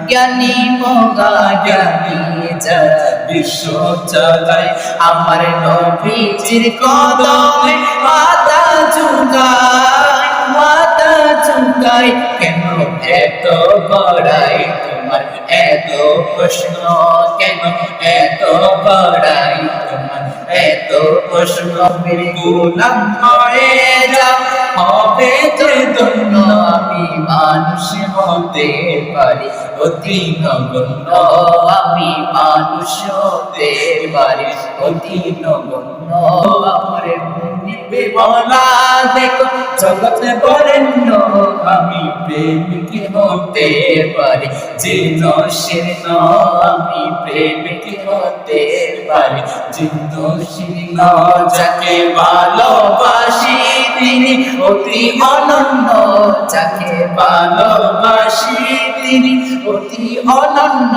জ্ঞানী মহা জ্ঞানী যারা বিশ্ব চালায় আমার নবীজির কদমে মাথা ঝুঁকায় কেন এত বড়াই তোমার এত প্রশ্ন কেন এত বড়াই তোমার এত প্রশ্ন মেরে গোলাম হয়ে যাও হবে তো ধন্য আমি মানুষ হতে পারি অতি নগণ্য আমি মানুষ হতে পারি অতি নগণ্য আমার নিবে বলা দেখো জগতে বরেণ্য আমি প্রেমিক হতে পারি যে নশীর্ণ আমি প্রেমিক হতে পারি যে নশীর্ণ যাকে ভালোবাসি তিনি অতি অনন্য যাকে ভালোবাসি তিনি অতি অনন্য।